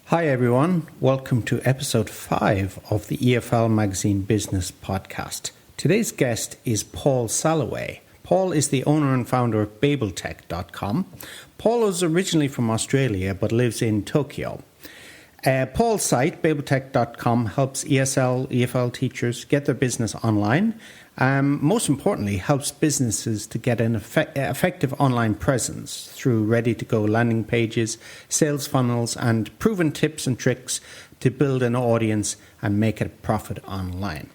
Hi everyone, welcome to episode 5 of the EFL Magazine Business Podcast. Today's guest is Paul Salloway. Paul is the owner and founder of babeltech.com. Paul is originally from Australia but lives in Tokyo. Paul's site, babeltech.com, helps EFL teachers get their business online. Most importantly, helps businesses to get an effective online presence through ready-to-go landing pages, sales funnels, and proven tips and tricks to build an audience and make a profit online.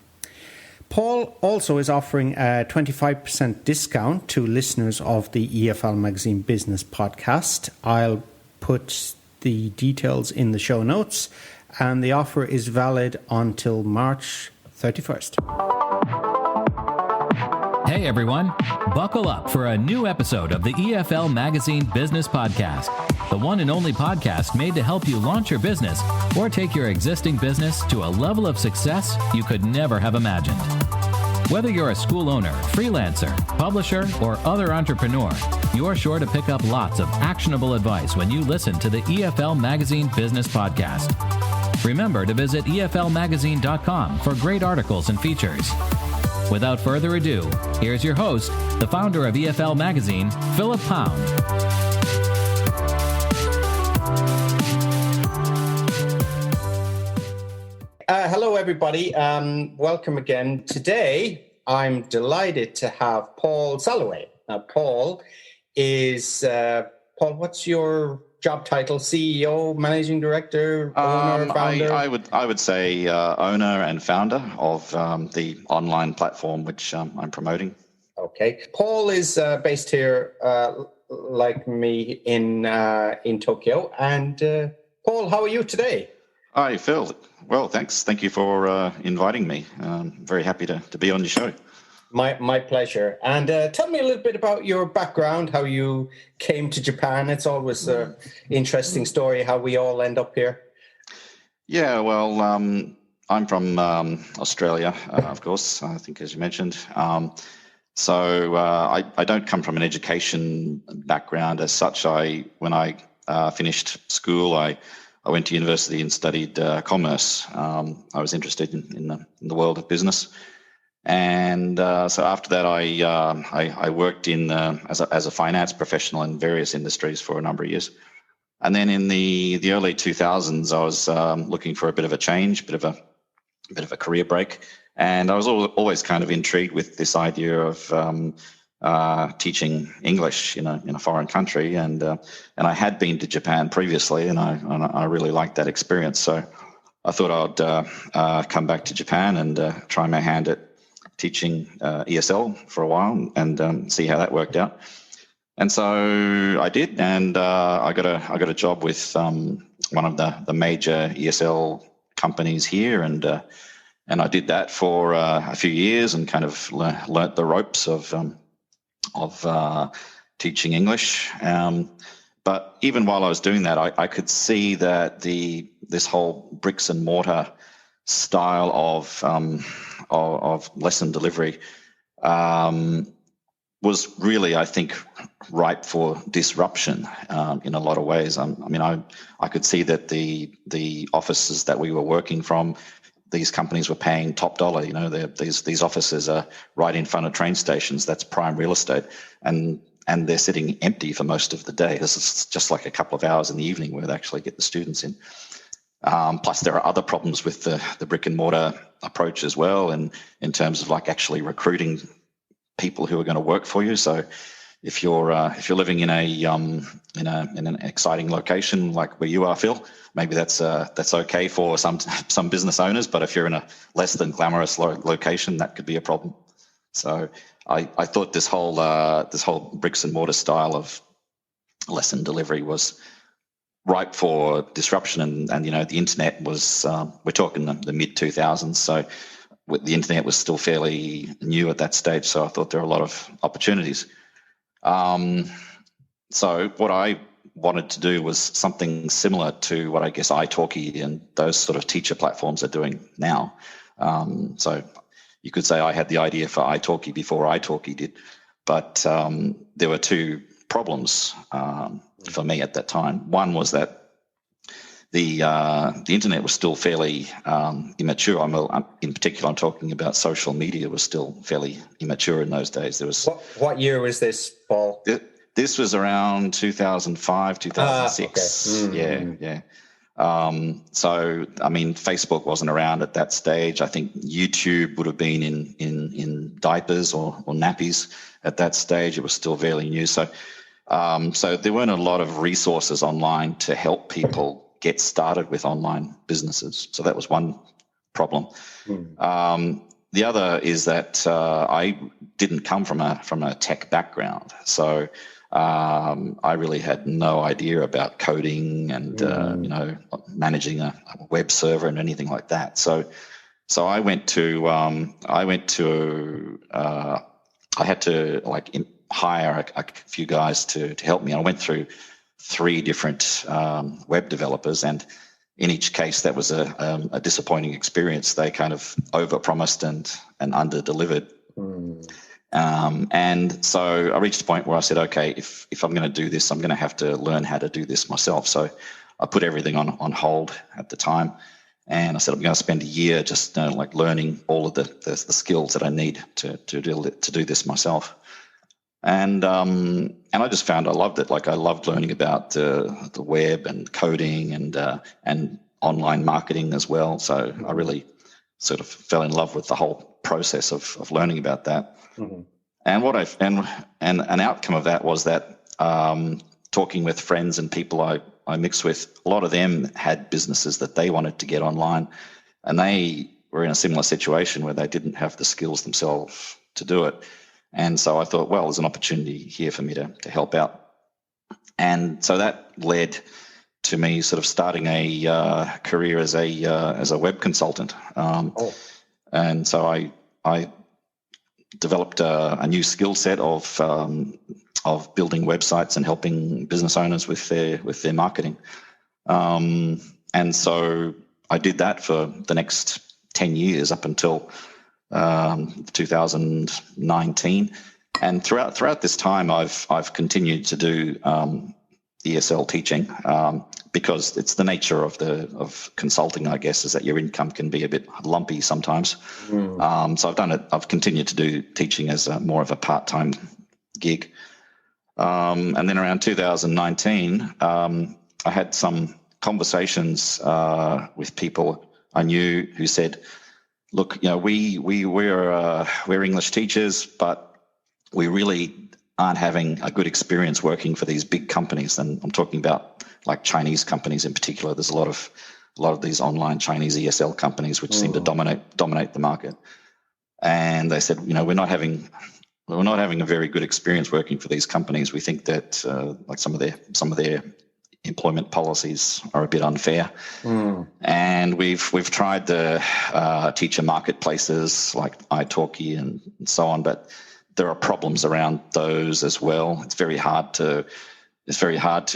Paul also is offering a 25% discount to listeners of the EFL Magazine Business Podcast. I'll put the details in the show notes, and the offer is valid until March 31st. Hey everyone, buckle up for a new episode of the EFL Magazine Business Podcast, the one and only podcast made to help you launch your business or take your existing business to a level of success you could never have imagined. Whether you're a school owner, freelancer, publisher, or other entrepreneur, you're sure to pick up lots of actionable advice when you listen to the EFL Magazine Business Podcast. Remember to visit EFLmagazine.com for great articles and features. Without further ado, here's your host, the founder of EFL Magazine, Philip Pound. Hello, everybody. Welcome again. Today, I'm delighted to have Paul Salloway. Now, Paul is, Paul, what's your job title? CEO, managing director, owner, founder? I would say owner and founder of the online platform which I'm promoting. Okay. Paul is based here, like me, in Tokyo. And Paul, how are you today? Hi, Phil. Well, thanks. Thank you for inviting me. Very happy to be on your show. My pleasure. And tell me a little bit about your background, how you came to Japan. It's always an interesting story how we all end up here. Yeah, well, I'm from Australia, of course, I think, as you mentioned. So I don't come from an education background as such. When I finished school, I went to university and studied commerce. I was interested in the world of business. And so after that, I worked as a finance professional in various industries for a number of years. And then in the early 2000s, I was looking for a bit of a change, bit of a career break. And I was always kind of intrigued with this idea of teaching English in a foreign country. And I had been to Japan previously, and I really liked that experience. So I thought I'd come back to Japan and try my hand at teaching ESL for a while and see how that worked out. And so I did, and I got a job with one of the major ESL companies here, and I did that for a few years and kind of learnt the ropes of teaching English. But even while I was doing that, I could see that this whole bricks and mortar style of lesson delivery was really, I think, ripe for disruption in a lot of ways. I could see that the offices that we were working from, these companies were paying top dollar. These offices are right in front of train stations. That's prime real estate, and they're sitting empty for most of the day. This is just like a couple of hours in the evening where they actually get the students in. Plus, there are other problems with the brick and mortar approach as well, and in terms of like actually recruiting people who are going to work for you. So, if you're living in an exciting location like where you are, Phil, maybe that's okay for some business owners. But if you're in a less than glamorous location, that could be a problem. So, I thought this whole bricks and mortar style of lesson delivery was ripe for disruption, and the internet was we're talking the mid 2000s, so the internet was still fairly new at that stage, so I thought there were a lot of opportunities. So what I wanted to do was something similar to what I guess italki and those sort of teacher platforms are doing now. So you could say I had the idea for italki before italki did, but there were two problems for me at that time. One was that the internet was still fairly immature. In particular, I'm talking about social media was still fairly immature in those days. There was what year was this, Paul? This was around 2005, 2006. Okay. Yeah. So, I mean, Facebook wasn't around at that stage. I think YouTube would have been in diapers or nappies at that stage. It was still fairly new. So there weren't a lot of resources online to help people get started with online businesses. So that was one problem. The other is that I didn't come from a tech background. So I really had no idea about coding and managing a web server and anything like that. So I had to hire a few guys to help me. I went through 3 different web developers, and in each case that was a disappointing experience. They kind of overpromised and under-delivered. And so I reached a point where I said, okay, if I'm going to do this, I'm going to have to learn how to do this myself. So I put everything on hold at the time, and I said I'm going to spend a year just learning all of the skills that I need to do this myself. And I just found I loved it. I loved learning about the web and coding and online marketing as well. So I really sort of fell in love with the whole process of learning about that. Mm-hmm. And an outcome of that was that talking with friends and people I mixed with, a lot of them had businesses that they wanted to get online, and they were in a similar situation where they didn't have the skills themselves to do it. And so I thought, well, there's an opportunity here for me to help out. And so that led to me sort of starting a career as a web consultant. And so I developed a new skill set of building websites and helping business owners with their marketing. And so I did that for the next 10 years up until 2019, and throughout this time I've continued to do ESL teaching because it's the nature of consulting, I guess, is that your income can be a bit lumpy sometimes. So I've continued to do teaching as more of a part-time gig, and then around 2019 I had some conversations with people I knew who said, look, we're English teachers, but we really aren't having a good experience working for these big companies. And I'm talking about like Chinese companies in particular. There's a lot of these online Chinese ESL companies which seem to dominate the market. And they said, we're not having a very good experience working for these companies. We think that some of their employment policies are a bit unfair, and we've tried the teacher marketplaces like italki and so on, but there are problems around those as well. It's very hard to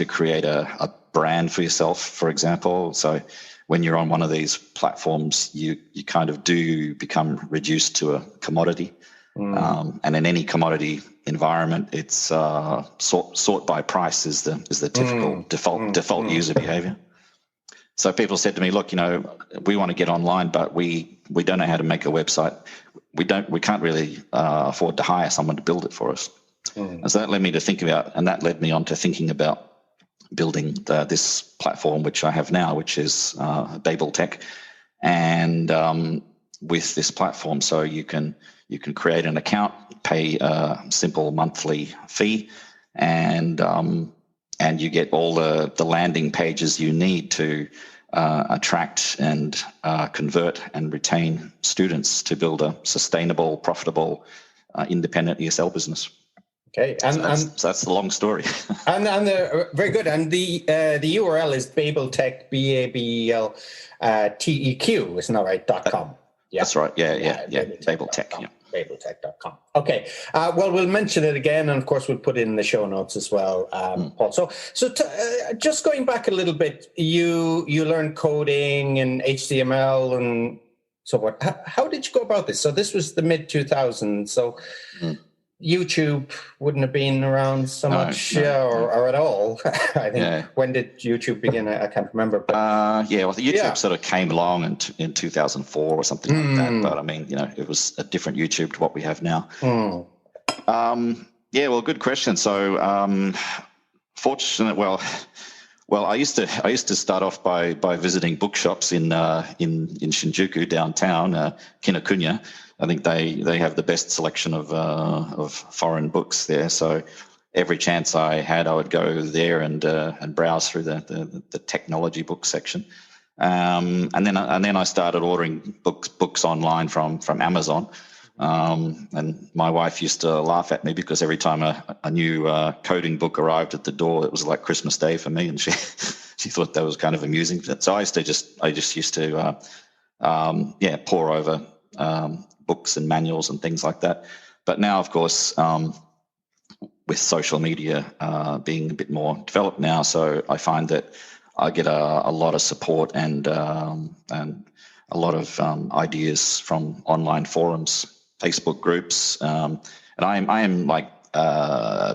create a brand for yourself, for example. So when you're on one of these platforms, you kind of do become reduced to a commodity. And in any commodity environment, it's sort by price is the typical default user behavior. So people said to me, look, we want to get online, but we don't know how to make a website. We can't really afford to hire someone to build it for us. And so that led me to thinking about building this platform, which I have now, which is Babel Tech. And with this platform, so you can create an account, pay a simple monthly fee, and you get all the landing pages you need to attract and convert and retain students to build a sustainable, profitable, independent ESL business. Okay, so that's the long story. and very good. And the URL is BabelTech, BABELTEQ, isn't that right? .com. Yeah. That's right. Yeah. BabelTech. Yeah. BabelTech.com. Okay. Well, we'll mention it again, and of course, we'll put it in the show notes as well, Paul. So just going back a little bit, you learned coding and HTML and so what. How did you go about this? So this was the mid 2000s. So YouTube wouldn't have been around so much, or at all. I think when did YouTube begin? I can't remember. But well, the YouTube sort of came along in 2004 or something like that. But I mean, it was a different YouTube to what we have now. Well, good question. So, fortunate. Well, I used to start off by visiting bookshops in Shinjuku downtown, Kinokuniya. I think they have the best selection of foreign books there. So every chance I had, I would go there and browse through the technology book section. And then I started ordering books online from Amazon. And my wife used to laugh at me because every time a new coding book arrived at the door, it was like Christmas Day for me, and she thought that was kind of amusing. So I just used to pore over books and manuals and things like that. But now, of course, with social media being a bit more developed now, so I find that I get a lot of support and a lot of ideas from online forums, Facebook groups, and I am like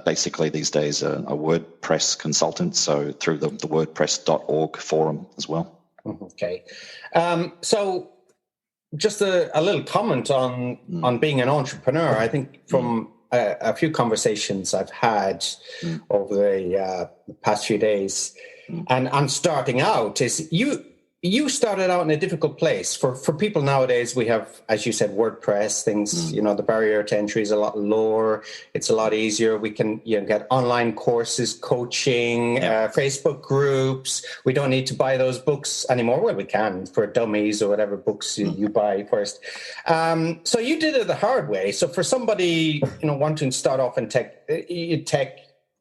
basically these days a WordPress consultant, so through the WordPress.org forum as well. Okay, so just a little comment on being an entrepreneur. I think from a few conversations I've had over the past few days, and starting out is you started out in a difficult place. For people nowadays, we have, as you said, WordPress, things, the barrier to entry is a lot lower. It's a lot easier. We can get online courses, coaching, Facebook groups. We don't need to buy those books anymore. Well, we can for dummies or whatever books you buy first. So you did it the hard way. So for somebody, wanting to start off in tech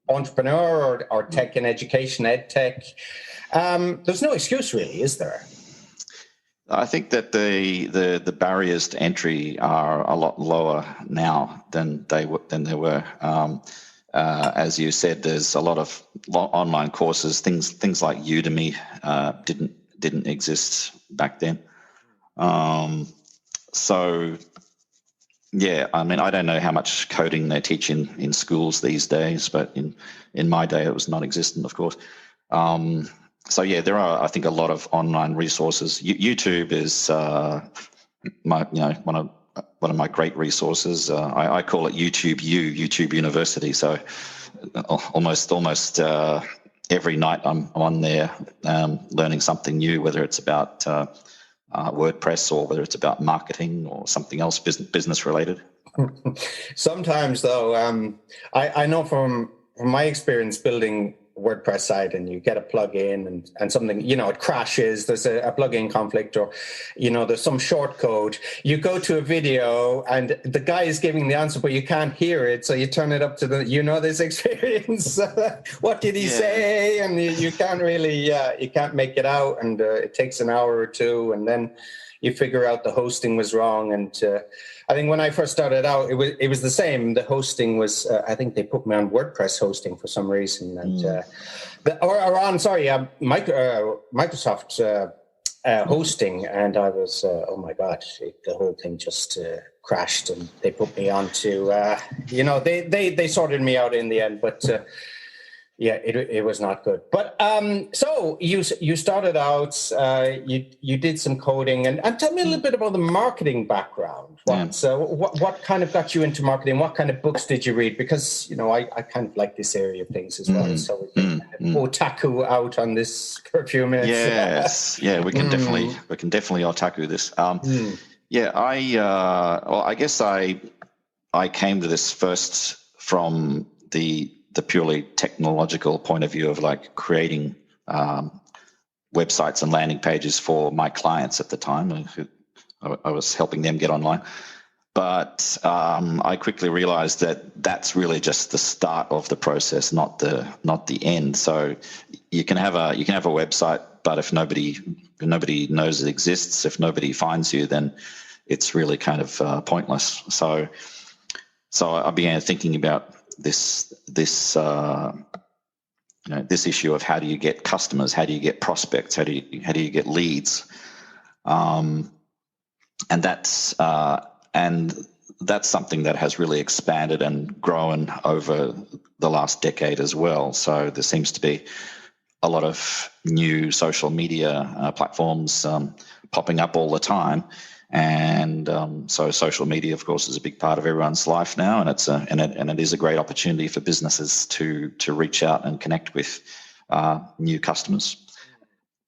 entrepreneur or tech in education, ed tech, there's no excuse really, is there? I think that the barriers to entry are a lot lower now than they were. As you said, there's a lot of online courses. Things like Udemy didn't exist back then. So yeah, I mean, I don't know how much coding they teach in schools these days, but in my day it was non-existent, of course. So yeah, there are, I think, a lot of online resources. YouTube is one of my great resources. I call it YouTube University. So almost every night I'm on there learning something new, whether it's about WordPress or whether it's about marketing or something else business related. Sometimes though, I know from my experience building WordPress site, and you get a plugin and something, it crashes, there's a plugin conflict, or there's some short code. You go to a video and the guy is giving the answer, but you can't hear it, so you turn it up to this experience. What did he say? And you can't really you can't make it out, and it takes an hour or two, and then you figure out the hosting was wrong. And I think when I first started out, it was the same. The hosting was, I think they put me on WordPress hosting for some reason, and Microsoft hosting, and I was, oh my God, the whole thing just crashed, and they put me on to, they sorted me out in the end, but yeah, it was not good. But so you started out, you did some coding, and tell me a little bit about the marketing background. What kind of got you into marketing? What kind of books did you read? Because I kind of like this area of things as well. So we can otaku out on this for a few minutes. Yes, yeah, we can definitely otaku this. I guess I came to this first from the purely technological point of view of like creating websites and landing pages for my clients at the time. I was helping them get online, but I quickly realized that that's really just the start of the process, not the end. So you can have a website, but if nobody knows it exists, if nobody finds you, then it's really kind of pointless. So I began thinking about this issue of how do you get customers, how do you get prospects, how do you get leads, and that's and that's something that has really expanded and grown over the last decade as well. So there seems to be a lot of new social media platforms popping up all the time. And so social media, of course, is a big part of everyone's life now, and it is a great opportunity for businesses to reach out and connect with new customers.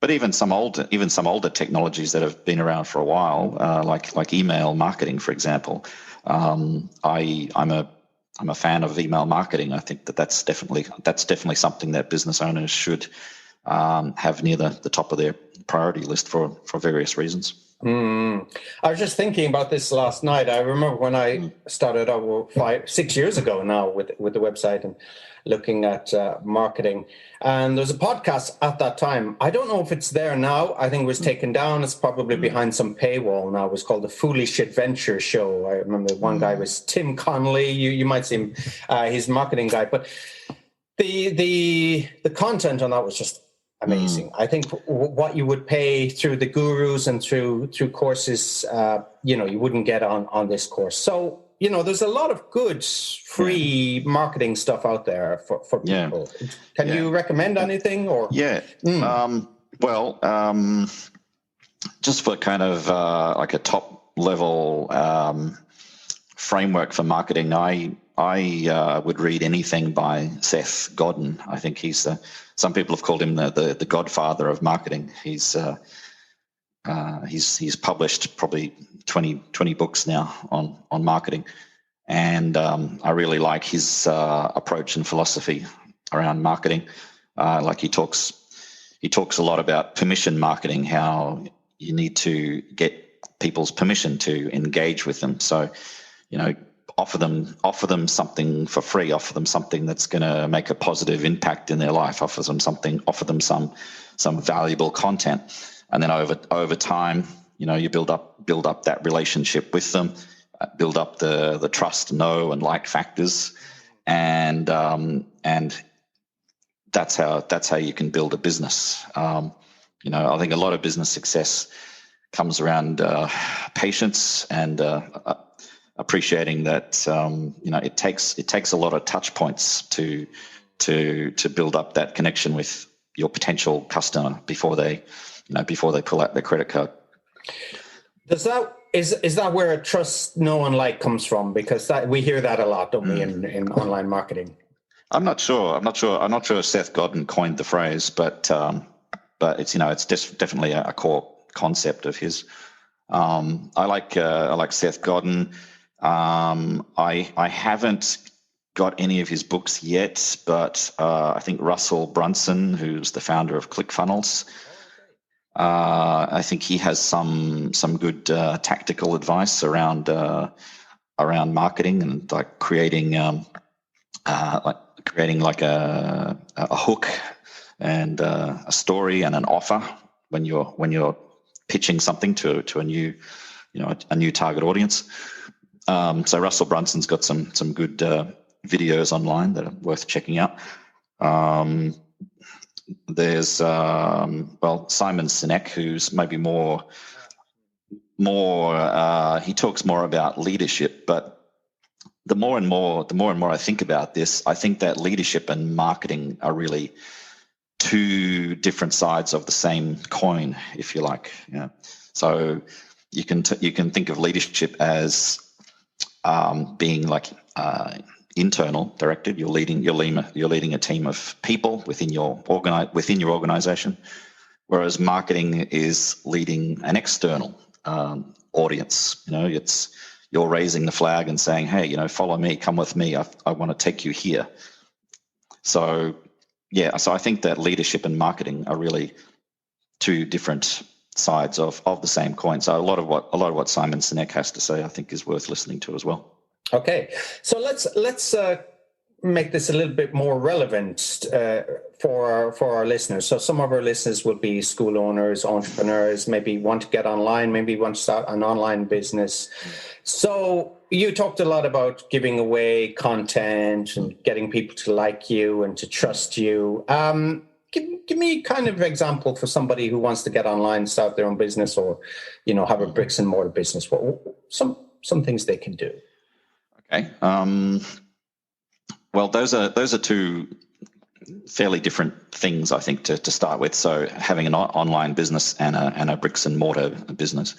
But even some older technologies that have been around for a while, like email marketing, for example. I'm a fan of email marketing. I think that's definitely something that business owners should have near the top of their priority list for various reasons. I was just thinking about this last night. I remember when I started out 6 years ago now with the website and looking at marketing. And there's a podcast at that time. I don't know if it's there now. I think it was taken down. It's probably behind some paywall now. It was called the Foolish Adventure Show. I remember one guy was Tim Connolly. You might see him. He's a marketing guy. But the content on that was just amazing. I think what you would pay through the gurus and through courses, you wouldn't get on this course. So, there's a lot of good free marketing stuff out there for people. Can you recommend anything? Or just for kind of like a top level framework for marketing, I would read anything by Seth Godin. I think some people have called him the godfather of marketing. He's published probably 20 books now on marketing. And I really like his approach and philosophy around marketing. Like he talks a lot about permission marketing, how you need to get people's permission to engage with them. So, offer them something for free, offer them something that's going to make a positive impact in their life, offer them some valuable content. And then over time, you build up that relationship with them, build up the trust, know, and like factors, and that's how you can build a business. I think a lot of business success comes around patience and appreciating that it takes a lot of touch points to build up that connection with your potential customer before they pull out their credit card. Is that where trust, know, and like comes from? Because we hear that a lot, don't we, in online marketing? I'm not sure if Seth Godin coined the phrase, but it's definitely a core concept of his. I like Seth Godin. I haven't got any of his books yet, but I think Russell Brunson, who's the founder of ClickFunnels, I think he has some good tactical advice around marketing and like creating like a hook and a story and an offer when you're pitching something to a new target audience. So Russell Brunson's got some good videos online that are worth checking out. There's Simon Sinek, who's maybe more he talks more about leadership, but the more and more I think about this, I think that leadership and marketing are really two different sides of the same coin, if you like. So you can think of leadership as being like internal directed. You're leading a team of people within your organization, whereas marketing is leading an external audience. You're raising the flag and saying, hey, follow me, come with me. I want to take you here. So I think that leadership and marketing are really two different sides of the same coin. So a lot of what Simon Sinek has to say, I think, is worth listening to as well. Okay, so let's make this a little bit more relevant for our listeners. So some of our listeners will be school owners, entrepreneurs, maybe want to get online, maybe want to start an online business. So you talked a lot about giving away content and getting people to like you and to trust you. Give me kind of an example for somebody who wants to get online, start their own business, or have a bricks and mortar business. What some things they can do. Okay. Well, those are two fairly different things, I think, to start with. So having an online business and a bricks and mortar business.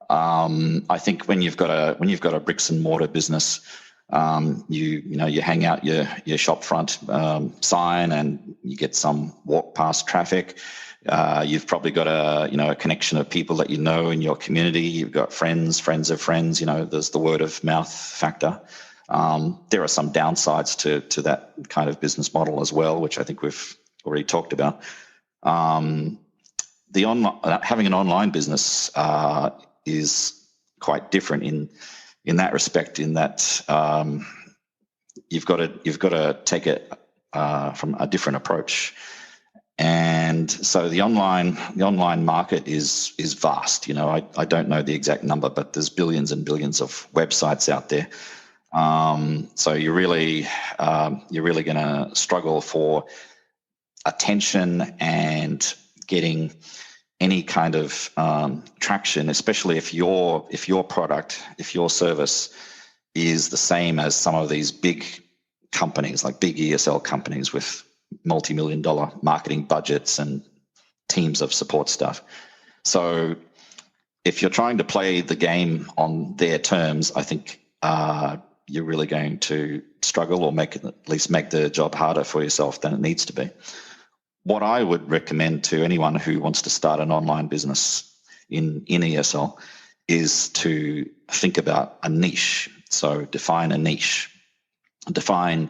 I think when you've got a bricks and mortar business, you hang out your shop front sign and you get some walk past traffic. You've probably got a connection of people that you know in your community. You've got friends of friends. There's the word of mouth factor. There are some downsides to that kind of business model as well, which I think we've already talked about. Having an online business is quite different in that respect. In that you've got to take it from a different approach. And so the online market is vast. I don't know the exact number, but there's billions and billions of websites out there. So you're really going to struggle for attention and getting any kind of traction, especially if your product, if your service is the same as some of these big companies, like big ESL companies with multi-million-dollar marketing budgets and teams of support staff. So if you're trying to play the game on their terms, I think you're really going to struggle, or at least make the job harder for yourself than it needs to be. What I would recommend to anyone who wants to start an online business in ESL is to think about a niche. So define a niche. Define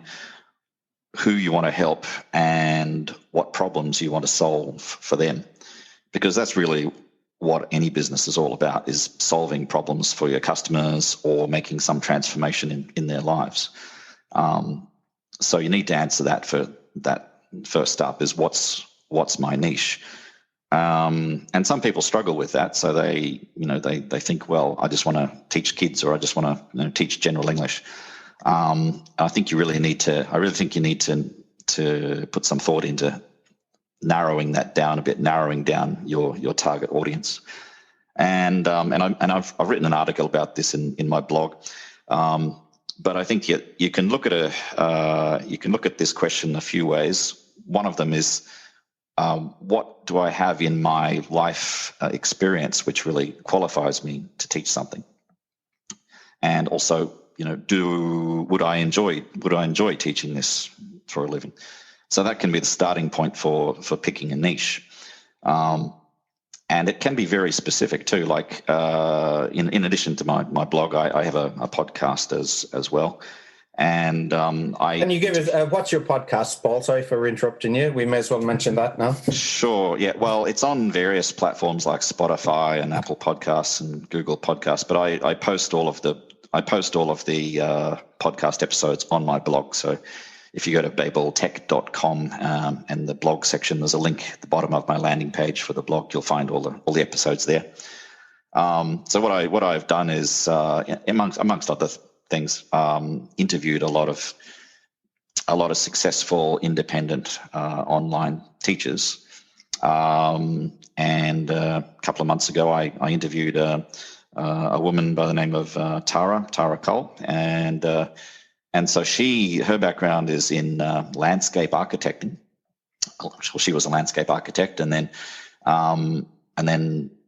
who you want to help and what problems you want to solve for them. Because that's really what any business is all about, is solving problems for your customers or making some transformation in their lives. So you need to answer that for that. First up is what's my niche, and some people struggle with that. So they think, well, I just want to teach kids, or I just want to teach general English. I think you really need to. I really think you need to put some thought into narrowing that down a bit, narrowing down your target audience. And I've written an article about this in my blog. But I think you can look at this question a few ways. One of them is, what do I have in my life experience which really qualifies me to teach something? And also, would I enjoy teaching this for a living? So that can be the starting point for picking a niche. And it can be very specific too. Like in addition to my blog, I have a podcast as well. And Can you give us what's your podcast, Paul? Sorry for interrupting you. We may as well mention that now. Sure. Yeah. Well, it's on various platforms like Spotify and Apple Podcasts and Google Podcasts. But I post all of the podcast episodes on my blog. So if you go to babeltech.com and the blog section, there's a link at the bottom of my landing page for the blog. You'll find all the episodes there. So what I've done is, amongst other things, interviewed a lot of successful independent online teachers. And a couple of months ago, I interviewed a woman by the name of Tara Cole, and so her background is in landscape architecting. Well, she was a landscape architect, and then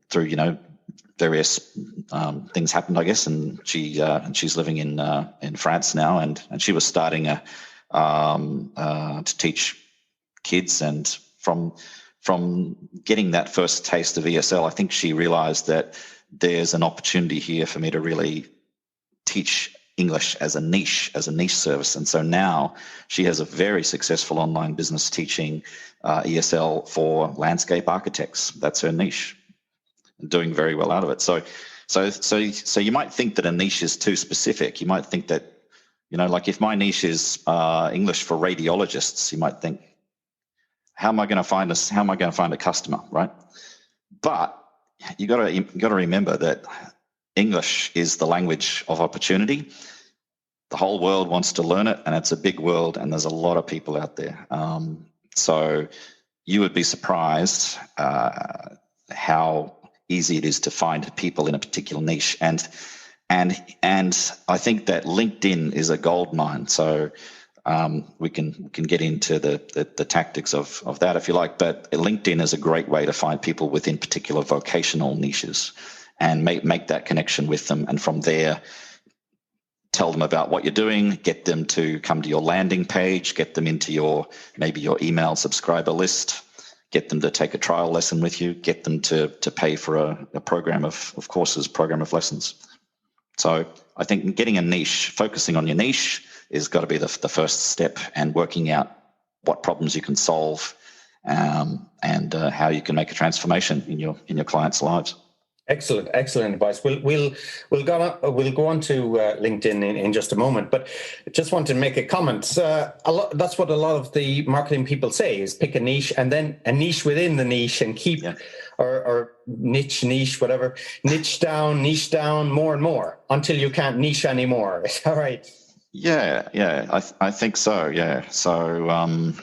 through various things happened, I guess, and she's living in France now, and she was starting to teach kids, and from getting that first taste of ESL, I think she realized that there's an opportunity here for me to really teach English as a niche service. And so now she has a very successful online business teaching ESL for landscape architects. That's her niche, and doing very well out of it. So you might think that a niche is too specific. You might think that, like if my niche is English for radiologists, you might think, how am I going to find a customer, right? But you got to remember that English is the language of opportunity. The whole world wants to learn it, and it's a big world, and there's a lot of people out there. So you would be surprised how easy it is to find people in a particular niche. And and I think that LinkedIn is a gold mine. So we can get into the tactics of that if you like, but LinkedIn is a great way to find people within particular vocational niches and make that connection with them, and from there tell them about what you're doing, get them to come to your landing page, get them into your email subscriber list, get them to take a trial lesson with you, get them to pay for a program of courses, program of lessons. So I think getting a niche, focusing on your niche, is got to be the first step, and working out what problems you can solve, and how you can make a transformation in your clients' lives. Excellent advice. We'll go on to LinkedIn in just a moment, but just want to make a comment. That's what a lot of the marketing people say, is pick a niche and then a niche within the niche, and keep or niche, whatever, niche down more and more until you can't niche anymore. All right. Yeah, I think so. Yeah, so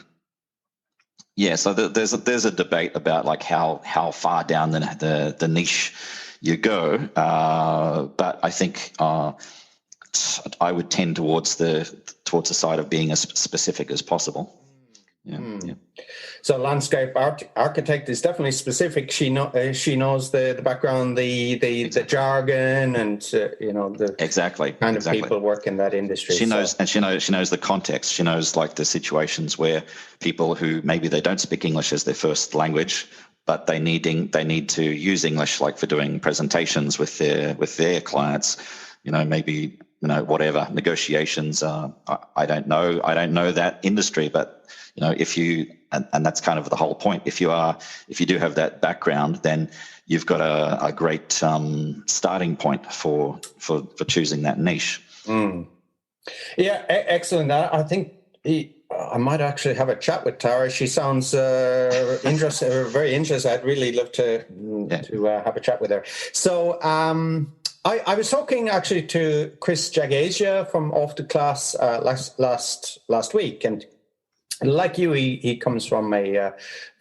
so there's a debate about like how far down the niche you go, but I think I would tend towards the side of being as specific as possible. Yeah. So landscape architect is definitely specific. She knows the background, the jargon, and the kind of people work in that industry. She knows the context. She knows like the situations where people who maybe they don't speak English as their first language, but they need to use English, like for doing presentations with their clients. Maybe whatever negotiations. I don't know that industry, but if you, and that's kind of the whole point. If you do have that background, then you've got a great starting point for choosing that niche. Yeah, excellent. I think I might actually have a chat with Tara. She sounds interested, very interested. I'd really love to have a chat with her. So I was talking actually to Chris Jagasia from Off the Class last week, and like you, he comes from a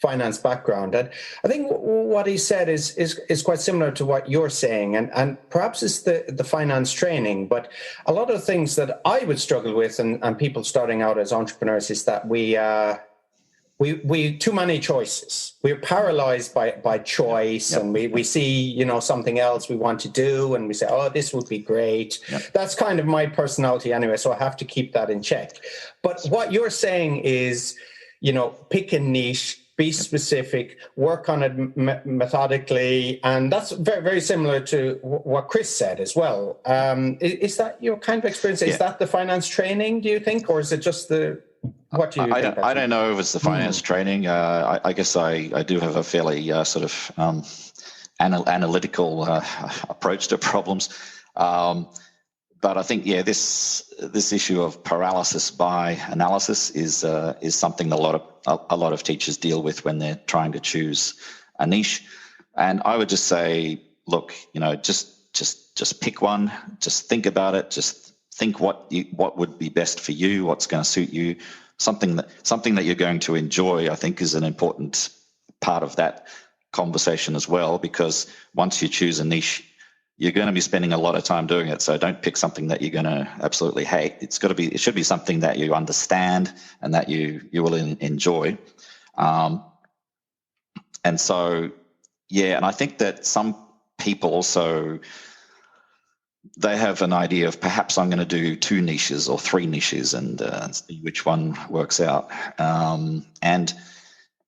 finance background, and I think what he said is quite similar to what you're saying, and perhaps it's the finance training. But a lot of things that I would struggle with, and people starting out as entrepreneurs, is that we too many choices. We're paralyzed by choice, and we see something else we want to do, and we say, oh, this would be great. That's kind of my personality anyway, so I have to keep that in check. But what you're saying is, pick a niche, be specific, work on it methodically, and that's very, very similar to what Chris said as well. Is that your kind of experience? Is that the finance training, do you think, or is it just the... What do you think? I don't know if it's the finance training. I guess I do have a fairly sort of analytical approach to problems. But I think, this issue of paralysis by analysis is something that a lot of teachers deal with when they're trying to choose a niche. And I would just say, look, just pick one. Just think about it. Just think what would be best for you. What's going to suit you. Something that you're going to enjoy, I think, is an important part of that conversation as well. Because once you choose a niche, you're going to be spending a lot of time doing it. So don't pick something that you're going to absolutely hate. It should be something that you understand and that you will enjoy. And so, and I think that some people also, they have an idea of perhaps I'm going to do 2 niches or 3 niches and see which one works out. And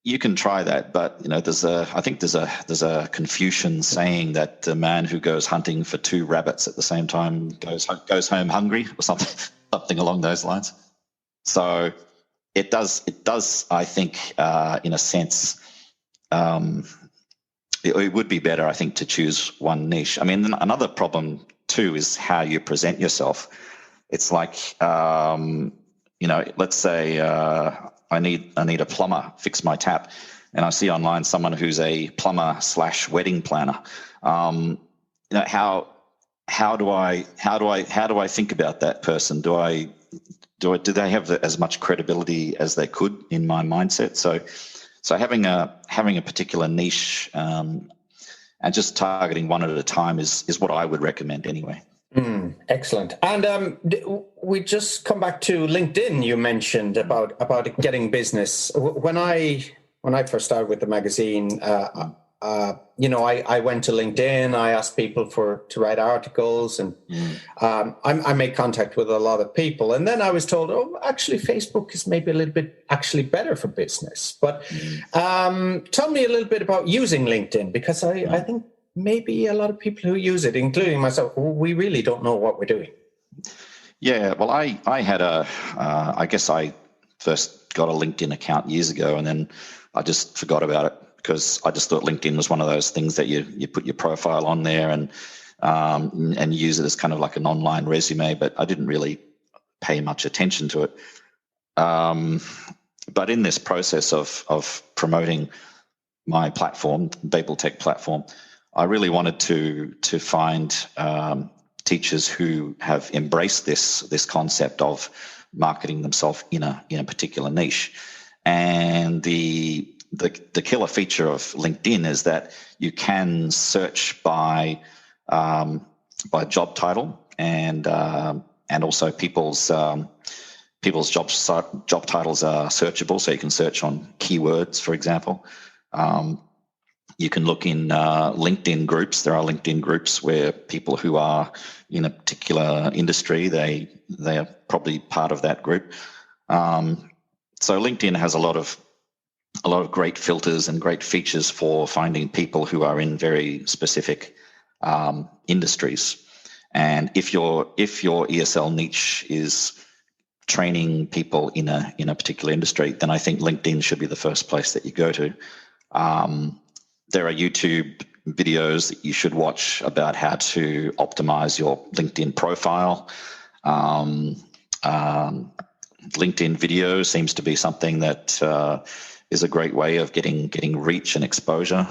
you can try that, but there's a Confucian saying that the man who goes hunting for 2 rabbits at the same time goes home hungry, or something along those lines. So it does. I think in a sense, it would be better, I think, to choose one niche. I mean, another problem too is how you present yourself. It's like, let's say I need a plumber, fix my tap, and I see online someone who's a plumber / wedding planner. How do I think about that person? Do they have as much credibility as they could in my mindset? So having a particular niche and just targeting one at a time is what I would recommend anyway. Excellent. And we just come back to LinkedIn. You mentioned about getting business. When I first started with the magazine, I went to LinkedIn. I asked people to write articles, and I made contact with a lot of people. And then I was told, oh, actually, Facebook is maybe a little bit actually better for business. But tell me a little bit about using LinkedIn, because I think maybe a lot of people who use it, including myself, we really don't know what we're doing. Yeah, well, I had I guess I first got a LinkedIn account years ago, and then I just forgot about it because I just thought LinkedIn was one of those things that you put your profile on there and use it as kind of like an online resume, but I didn't really pay much attention to it. But in this process of promoting my platform, Babel Tech platform, I really wanted to find teachers who have embraced this concept of marketing themselves in a particular niche. And the killer feature of LinkedIn is that you can search by job title and also people's job titles are searchable, so you can search on keywords, for example. You can look in LinkedIn groups. There are LinkedIn groups where people who are in a particular industry, they are probably part of that group. So LinkedIn has a lot of great filters and great features for finding people who are in very specific industries. And if your ESL niche is training people in a particular industry, then I think LinkedIn should be the first place that you go to. There are YouTube videos that you should watch about how to optimize your LinkedIn profile. LinkedIn video seems to be something that is a great way of getting reach and exposure,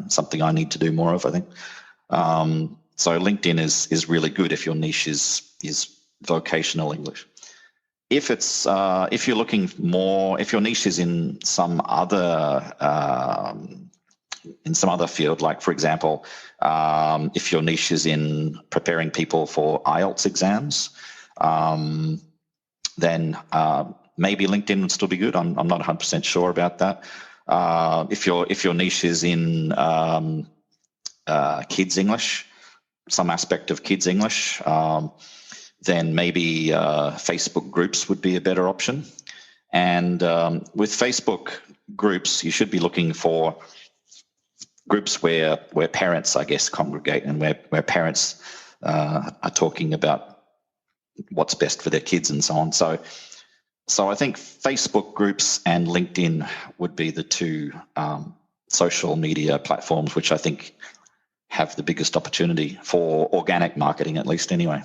something I need to do more of, I think. So LinkedIn is really good if your niche is vocational English. If you're looking more, if your niche is in some other field, like for example, if your niche is in preparing people for IELTS exams, then maybe LinkedIn would still be good. I'm not 100% sure about that. If your niche is in kids English, some aspect of kids English, then maybe Facebook groups would be a better option. And with Facebook groups, you should be looking for groups where parents, I guess, congregate, and where parents are talking about what's best for their kids and so on. So I think Facebook groups and LinkedIn would be the two social media platforms which I think have the biggest opportunity for organic marketing, at least anyway.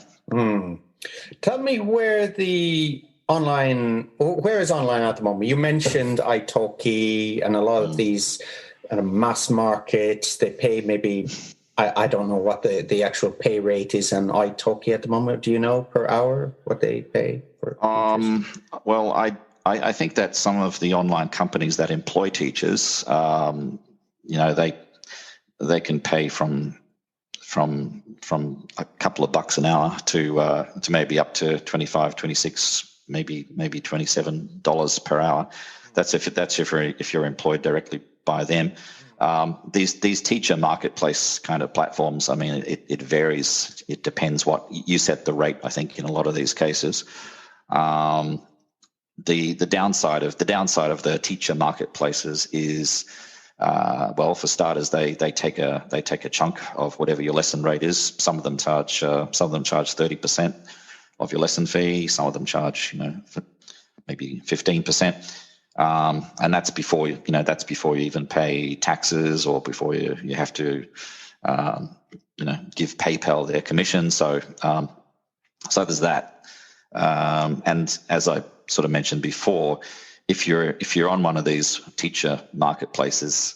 Tell me where is online at the moment? You mentioned italki and a lot of these mass markets. They pay maybe, I don't know what the actual pay rate is on italki at the moment. Do you know per hour what they pay for teachers? Well, I think that some of the online companies that employ teachers, they can pay from a couple of bucks an hour to maybe up to $25, $26, maybe $27 per hour. That's if you're employed directly by them. These teacher marketplace kind of platforms, I mean, it varies. It depends what you set the rate, I think, in a lot of these cases. The downside of the teacher marketplaces is, well, for starters, they take a chunk of whatever your lesson rate is. Some of them charge 30% of your lesson fee. Some of them charge maybe 15%. And that's before you even pay taxes, or before you have to give PayPal their commission. So there's that. And as I sort of mentioned before, if you're on one of these teacher marketplaces,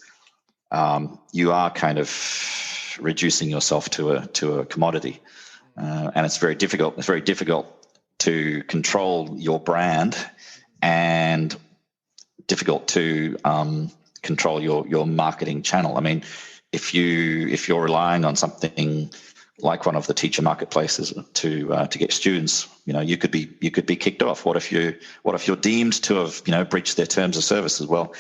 you are kind of reducing yourself to a commodity, and it's very difficult. It's very difficult to control your brand, and difficult to control your marketing channel. I mean, if you're relying on something like one of the teacher marketplaces to get students. You could be kicked off. What if you're deemed to have breached their terms of service as well?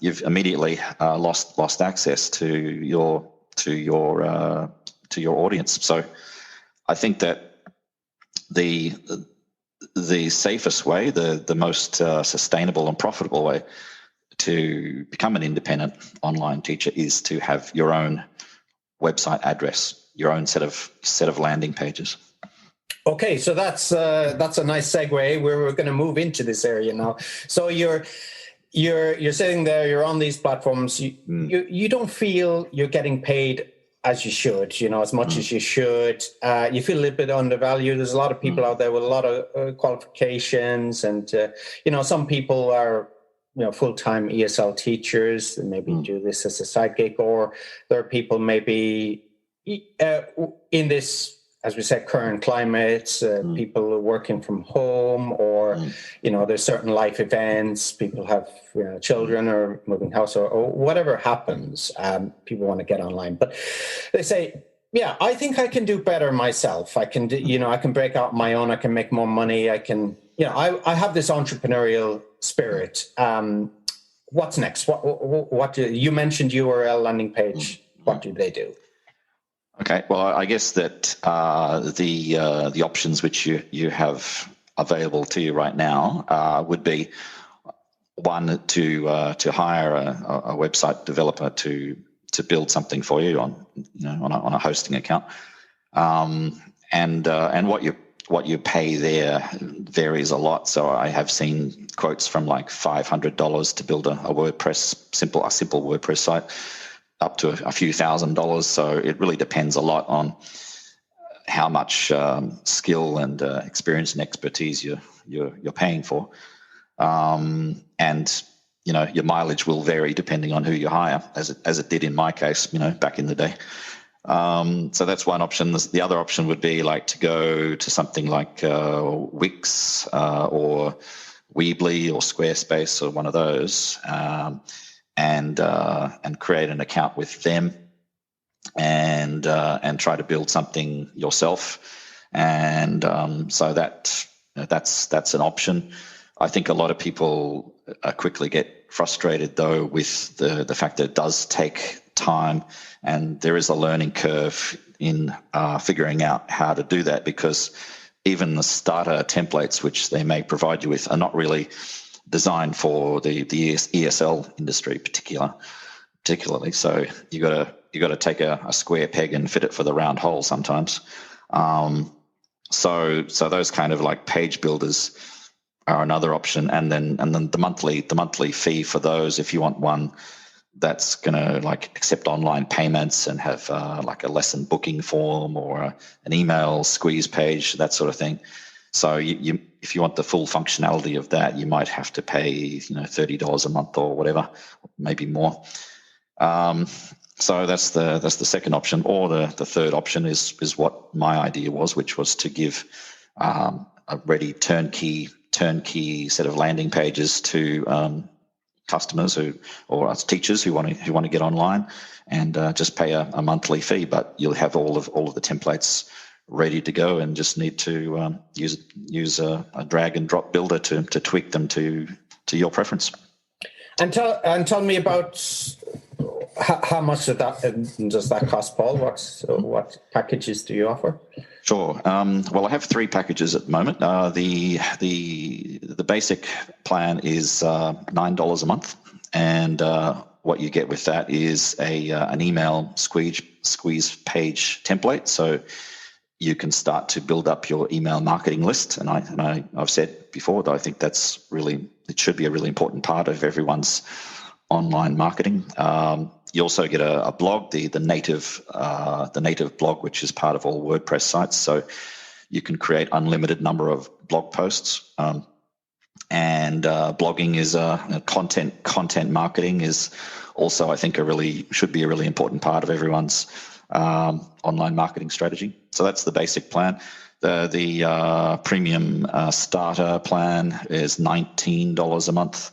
You've immediately lost access to your audience. So I think that the safest way, the most sustainable and profitable way to become an independent online teacher is to have your own website address, your own set of landing pages. Okay, so that's a nice segue. We're going to move into this area now. So you're sitting there, you're on these platforms. You don't feel you're getting paid as you should, as much as you should. You feel a little bit undervalued. There's a lot of people out there with a lot of qualifications, and some people are full-time ESL teachers and maybe do this as a side gig, or there are people maybe in this, as we said, current climate, people are working from home, or there's certain life events, people have children or moving house, or whatever happens, people want to get online, but they say, I think I can do better myself. I can do, I can break out my own, I can make more money, I can, I have this entrepreneurial spirit. What's next? What do you mentioned URL landing page? What do they do? Okay, well, I guess that the options which you have available to you right now would be one to hire a website developer to build something for you on a hosting account, and what you pay there varies a lot. So I have seen quotes from like $500 to build a simple WordPress site, up to a few $1,000s. So it really depends a lot on how much skill and experience and expertise you're paying for, and your mileage will vary depending on who you hire, as it did in my case, back in the day. So that's one option. The other option would be like to go to something like Wix or Weebly or Squarespace or one of those, and create an account with them, and try to build something yourself. And so that's an option. I think a lot of people quickly get frustrated though with the fact that it does take time, and there is a learning curve in figuring out how to do that, because even the starter templates which they may provide you with are not really designed for the ESL industry particularly. So you got to take a square peg and fit it for the round hole sometimes. So those kind of like page builders are another option, and then the monthly fee for those, if you want one that's going to like accept online payments and have like a lesson booking form or an email squeeze page, that sort of thing. So you if you want the full functionality of that, you might have to pay $30 a month or whatever, maybe more. So that's the second option. Or the third option is what my idea was, which was to give a ready turnkey set of landing pages to customers or teachers who want to get online, and just pay a monthly fee. But you'll have all of the templates ready to go, and just need to use a drag and drop builder to tweak them to your preference. And tell me about how much does that cost, Paul? What packages do you offer? Sure. Well, I have 3 packages at the moment. The basic plan is $9 a month, and what you get with that is an email squeeze page template. So you can start to build up your email marketing list. And I've said before that I think it should be a really important part of everyone's online marketing. You also get a blog, the native blog, which is part of all WordPress sites. So you can create unlimited number of blog posts. And blogging is content marketing is also, I think, should be a really important part of everyone's online marketing strategy. So that's the basic plan. The premium starter plan is $19 a month,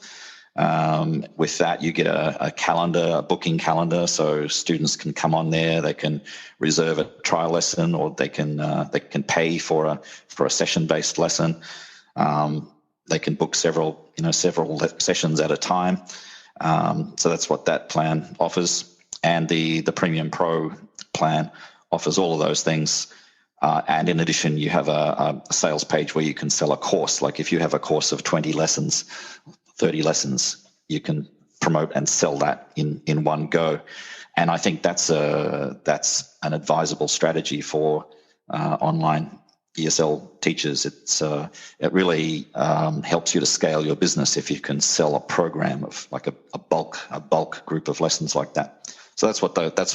With that, you get a calendar, a booking calendar, so students can come on there. They can reserve a trial lesson, or they can pay for a session-based lesson. They can book several sessions at a time. So that's what that plan offers, and the Premium Pro plan offers all of those things. And in addition, you have a sales page where you can sell a course. Like if you have a course of 20 lessons, 30 lessons, you can promote and sell that in one go. And I think that's an advisable strategy for online ESL teachers. It really helps you to scale your business if you can sell a program of like a bulk group of lessons like that. So that's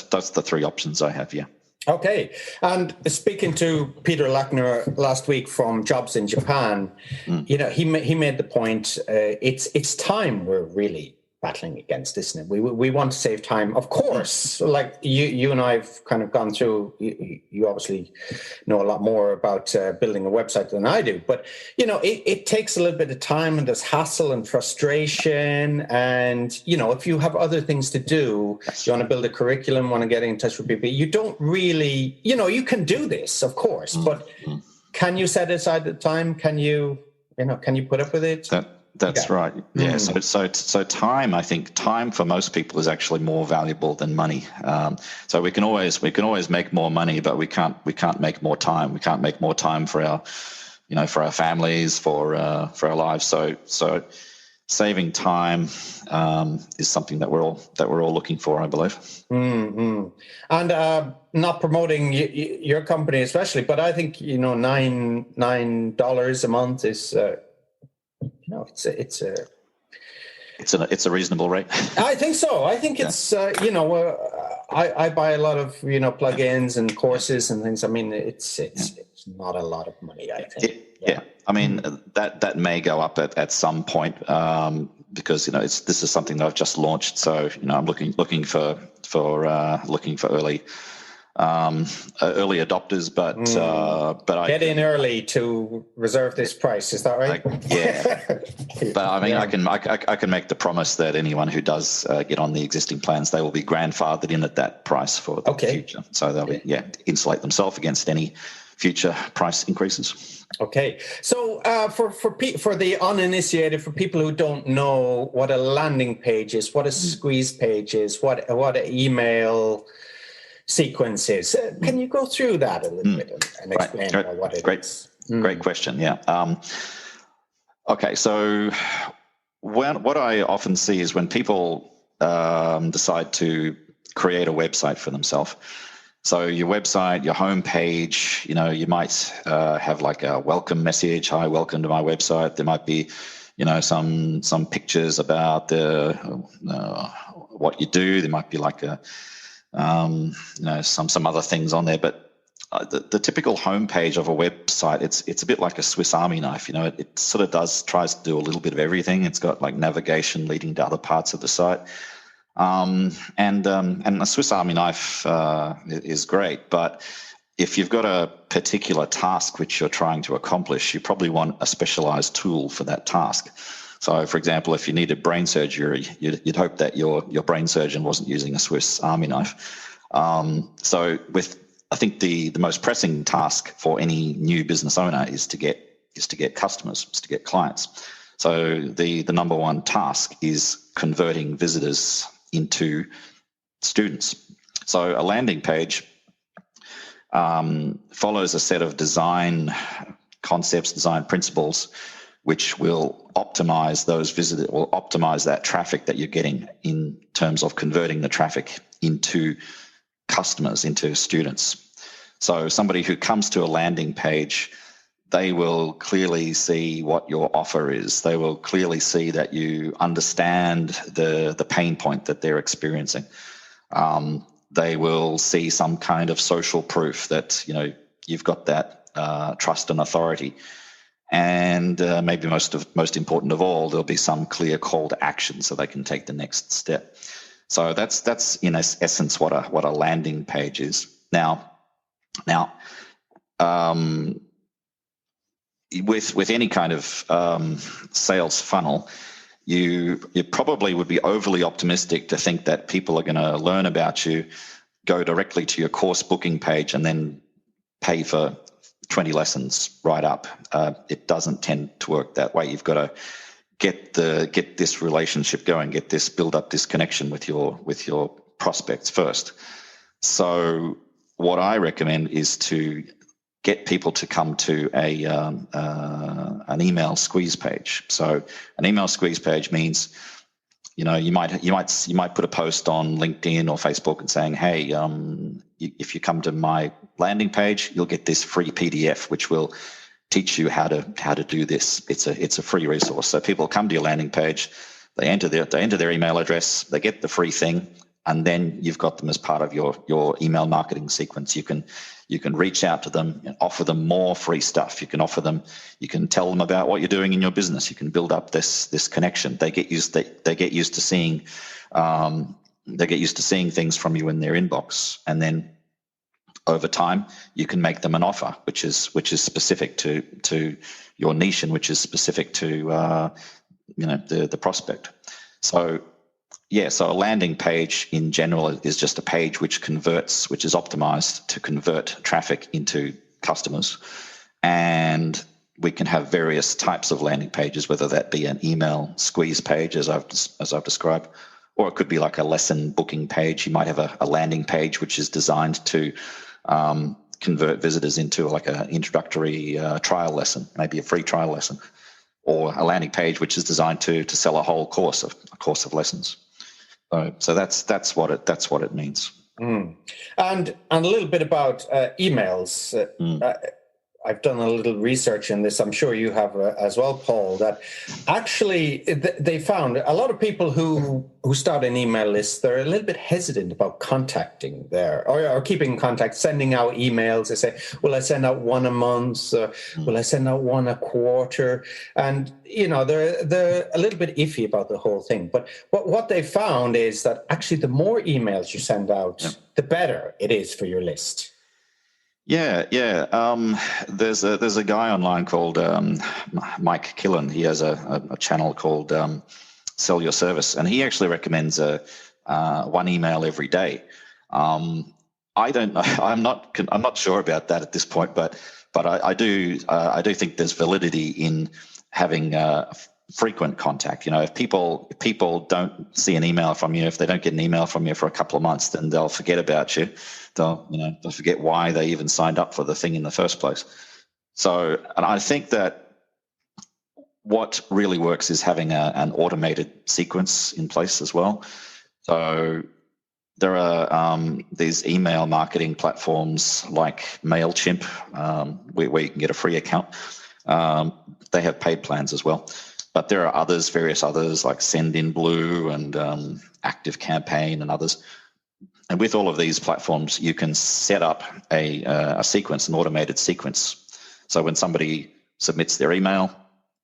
that's the three options I have here. Okay. And speaking to Peter Lackner last week from Jobs in Japan, he made the point, it's time we're really battling against, isn't it? We want to save time, of course. Like you and I've kind of gone through, you obviously know a lot more about building a website than I do, but it takes a little bit of time, and there's hassle and frustration, and if you have other things to do, you want to build a curriculum, want to get in touch with people, you don't really, you can do this, of course, but can you set aside the time? Can you put up with it? That's right. Yeah. So time, I think time for most people is actually more valuable than money. So we can always make more money, but we can't make more time. We can't make more time for our families, for our lives. So saving time is something that we're all looking for, I believe. Mm-hmm. And not promoting your company especially, but I think $9 a month is. It's a reasonable rate. I think so. I think it's I buy a lot of plugins and courses and things. I mean, it's not a lot of money, I think. I mean, that may go up at some point because this is something that I've just launched. So I'm looking for early adopters, but I get in early to reserve this price. Is that right? But I mean, I can make the promise that anyone who does get on the existing plans, they will be grandfathered in at that price for the future. So they'll insulate themselves against any future price increases. Okay, so for the uninitiated, for people who don't know what a landing page is, what a squeeze page is, what an email sequences. Can you go through that a little bit and explain what it is? Great question. Yeah. Okay. So what I often see is when people decide to create a website for themselves. So your website, your homepage, you might have like a welcome message. Hi, welcome to my website. There might be, some pictures about what you do. There might be like some other things on there, but the typical homepage of a website, it's a bit like a Swiss Army knife. It sort of tries to do a little bit of everything. It's got like navigation leading to other parts of the site, and a Swiss Army knife is great, but if you've got a particular task which you're trying to accomplish, you probably want a specialized tool for that task. So, for example, if you needed brain surgery, you'd hope that your brain surgeon wasn't using a Swiss Army knife. So, I think the most pressing task for any new business owner is to get customers, is to get clients. So, the number one task is converting visitors into students. So, a landing page follows a set of design concepts, design principles, which will optimize those visitors, will optimize that traffic that you're getting in terms of converting the traffic into customers, into students. So somebody who comes to a landing page, they will clearly see what your offer is. They will clearly see that you understand the pain point that they're experiencing. They will see some kind of social proof that you've got that trust and authority. And maybe most important of all, there'll be some clear call to action so they can take the next step. So that's in essence what a landing page is. Now, with any kind of sales funnel, you probably would be overly optimistic to think that people are going to learn about you, go directly to your course booking page, and then pay for 20 lessons right up. It doesn't tend to work that way. You've got to get this relationship going, build up this connection with your prospects first. So what I recommend is to get people to come to an email squeeze page. So an email squeeze page means, you might put a post on LinkedIn or Facebook and saying, hey, if you come to my landing page, you'll get this free PDF, which will teach you how to do this. It's a free resource. So people come to your landing page, they enter their email address, they get the free thing, and then you've got them as part of your email marketing sequence. You can reach out to them and offer them more free stuff. You can tell them about what you're doing in your business. You can build up this connection. They get used to seeing things from you in their inbox, and then over time you can make them an offer which is specific to your niche and which is specific to the prospect. So a landing page in general is just a page which is optimized to convert traffic into customers. And we can have various types of landing pages, whether that be an email squeeze page, as I've described, or it could be like a lesson booking page. You might have a landing page which is designed to convert visitors into like an introductory trial lesson, maybe a free trial lesson, or a landing page which is designed to sell a whole course of lessons. So that's what it means. And a little bit about emails. I've done a little research in this. I'm sure you have as well, Paul, that actually they found a lot of people who start an email list, they're a little bit hesitant about contacting or keeping in contact, sending out emails. They say, will I send out one a month? Will I send out one a quarter? And, they're a little bit iffy about the whole thing. But what they found is that actually the more emails you send out, the better it is for your list. Yeah. There's a guy online called Mike Killen. He has a channel called Sell Your Service, and he actually recommends one email every day. I don't know. I'm not sure about that at this point, but I do think there's validity in having frequent contact. If people don't see an email from you, if they don't get an email from you for a couple of months, then they'll forget about you. They'll forget why they even signed up for the thing in the first place. So, and I think that what really works is having an automated sequence in place as well. So there are these email marketing platforms like MailChimp, where you can get a free account. They have paid plans as well. But there are various others like Sendinblue and ActiveCampaign and others. And with all of these platforms, you can set up a sequence, an automated sequence. So when somebody submits their email,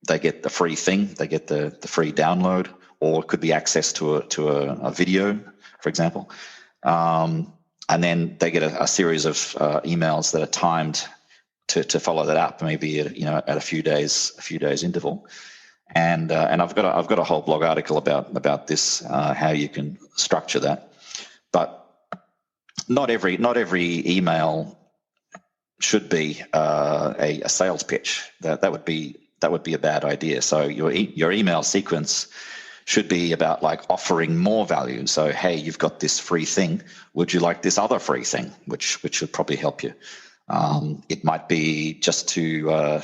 they get the free thing, they get the free download, or it could be access to a video, for example. And then they get a series of emails that are timed to follow that up, maybe at a few days interval. And I've got a whole blog article about this, how you can structure that. But not every email should be a sales pitch. That would be a bad idea. So your email sequence should be about like offering more value. So, hey, you've got this free thing. Would you like this other free thing? Which should probably help you. It might be just to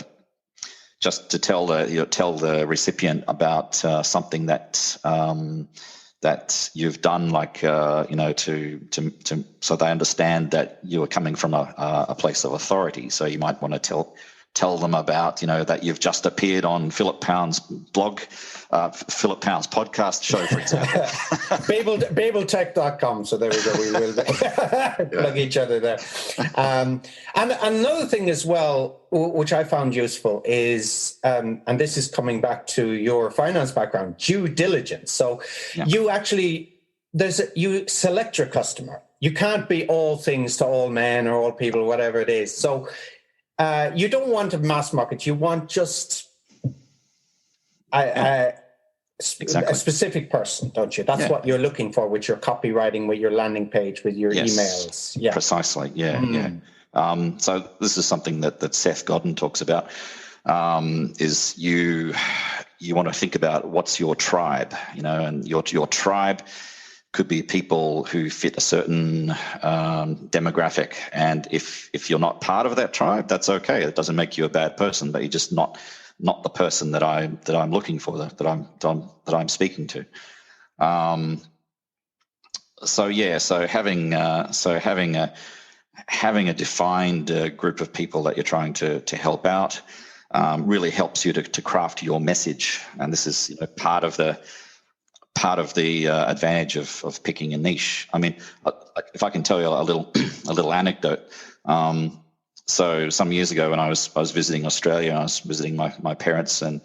tell the recipient about something that you've done, like so they understand that you are coming from a place of authority. So you might want to tell them about that you've just appeared on Philip Pound's blog, Philip Pound's podcast show, for example. Babeltech.com. So there we go. We will plug each other there. And another thing as well, which I found useful, is, and this is coming back to your finance background, due diligence. So you actually, you select your customer. You can't be all things to all men or all people, whatever it is. So you don't want a mass market. You want just Exactly. A specific person, don't you? That's what you're looking for with your copywriting, with your landing page, with your emails. Yeah, precisely. Yeah. So this is something that Seth Godin talks about. Is you want to think about what's your tribe, and your tribe could be people who fit a certain demographic, and if you're not part of that tribe, that's okay. It doesn't make you a bad person, but you're just not the person that I'm looking for, that I'm speaking to. So having a defined group of people that you're trying to help out really helps you to craft your message, and this is part of the advantage of picking a niche. I mean, if I can tell you a little anecdote. So some years ago, when I was visiting Australia, I was visiting my parents, and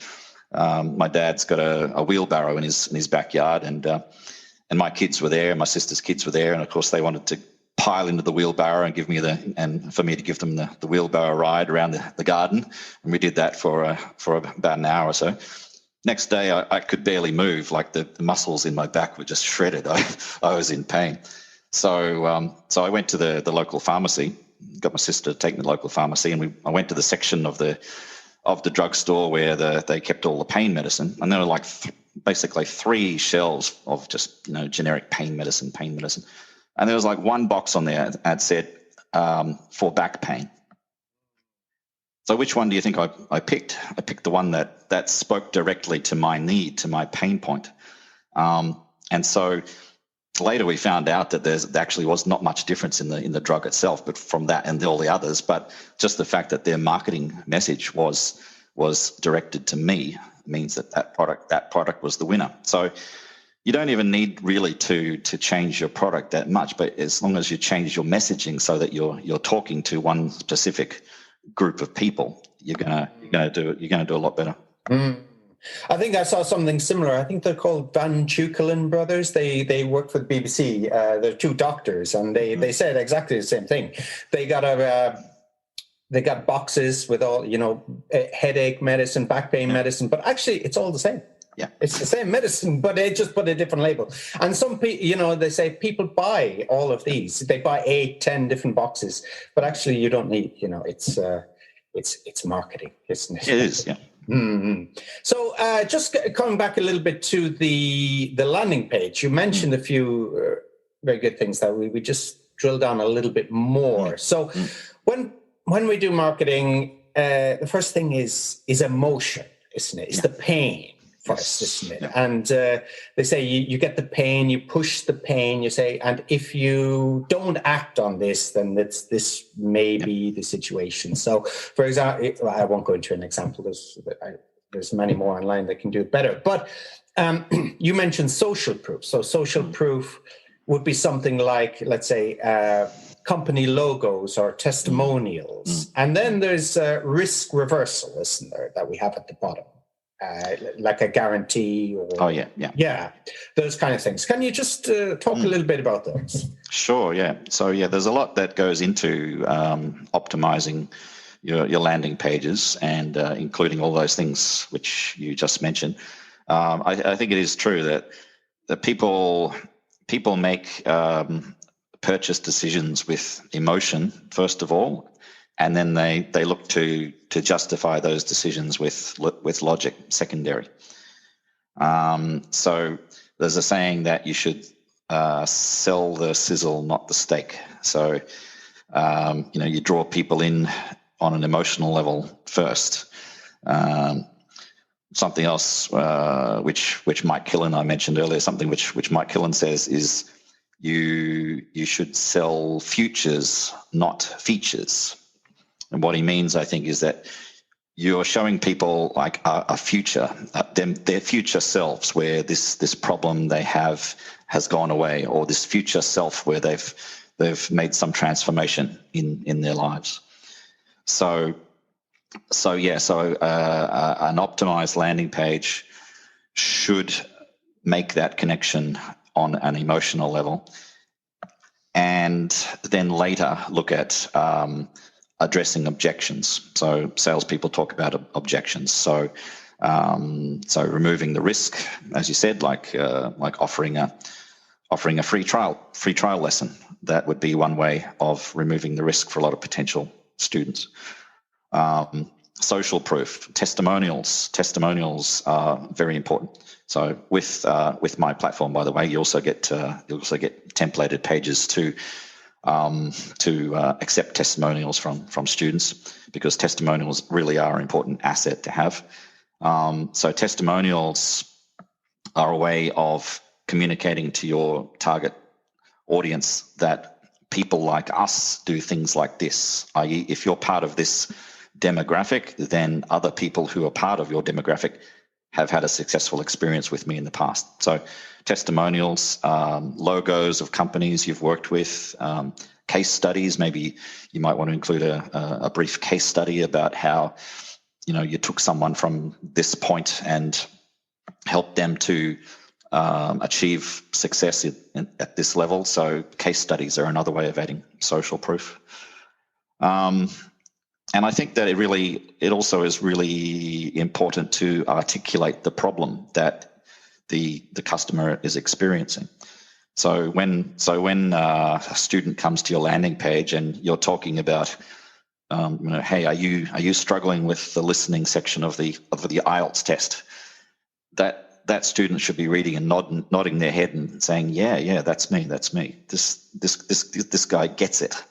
my dad's got a wheelbarrow in his backyard, and my kids were there, and my sister's kids were there, and of course they wanted to pile into the wheelbarrow and for me to give them the wheelbarrow ride around the garden, and we did that for about an hour or so. Next day, I could barely move. Like the muscles in my back were just shredded. I was in pain. So I went to the local pharmacy, got my sister to take me to the local pharmacy, and I went to the section of the drugstore where they kept all the pain medicine, and there were like basically 3 shelves of just generic pain medicine, and there was like one box on there that said for back pain. So which one do you think I picked? I picked the one that spoke directly to my need, to my pain point. And so later we found out that there actually was not much difference in the drug itself, but from that and all the others. But just the fact that their marketing message was directed to me means that product was the winner. So you don't even need really to change your product that much, but as long as you change your messaging so that you're talking to one specific group of people, you're gonna do a lot better. I think I saw something similar. I think they're called Van Tuchelen brothers. They work for the BBC. They're 2 doctors, and they said exactly the same thing. They got boxes with all headache medicine, back pain medicine, but actually it's all the same. Yeah, it's the same medicine, but they just put a different label. And some people, they say people buy all of these. They buy 8, 10 different boxes, but actually you don't need. It's marketing, isn't it? It is, yeah. Mm-hmm. So just coming back a little bit to the landing page, you mentioned a few very good things that we just drill down a little bit more. So when we do marketing, the first thing is emotion, isn't it? It's the pain first, isn't it? And they say you get the pain, you push the pain, you say, and if you don't act on this, then this may be the situation. So, for example, I won't go into an example. There's many more online that can do it better. But you mentioned social proof. So social proof would be something like, let's say, company logos or testimonials. And then there's risk reversal, isn't there, that we have at the bottom. Like a guarantee or those kind of things. Can you just talk a little bit about those? Sure, yeah. So there's a lot that goes into optimizing your landing pages, and including all those things which you just mentioned. I think it is true that people make purchase decisions with emotion first of all, and then they look to justify those decisions with logic secondary. So there's a saying that you should sell the sizzle, not the steak. So you draw people in on an emotional level first. Something else which Mike Killen, I mentioned earlier, something which Mike Killen says is you should sell futures, not features. And what he means, I think, is that you're showing people like a future, their future selves, where this problem they have has gone away, or this future self where they've made some transformation in their lives. So an optimized landing page should make that connection on an emotional level, and then later look at addressing objections. So salespeople talk about objections. So So removing the risk, as you said, like offering a free trial lesson. That would be one way of removing the risk for a lot of potential students. Social proof, testimonials are very important. So with my platform, by the way, you also get templated pages to accept testimonials from students, because testimonials really are an important asset to have. So testimonials are a way of communicating to your target audience that people like us do things like this, i.e. if you're part of this demographic, then other people who are part of your demographic have had a successful experience with me in the past. So testimonials, logos of companies you've worked with, case studies. Maybe you might want to include a brief case study about how you took someone from this point and helped them to achieve success at this level. So case studies are another way of adding social proof. And I think that it also is really important to articulate the problem that the customer is experiencing. So when a student comes to your landing page and you're talking about, hey, are you struggling with the listening section of the IELTS test? That student should be reading and nodding their head and saying, yeah, that's me. This guy gets it.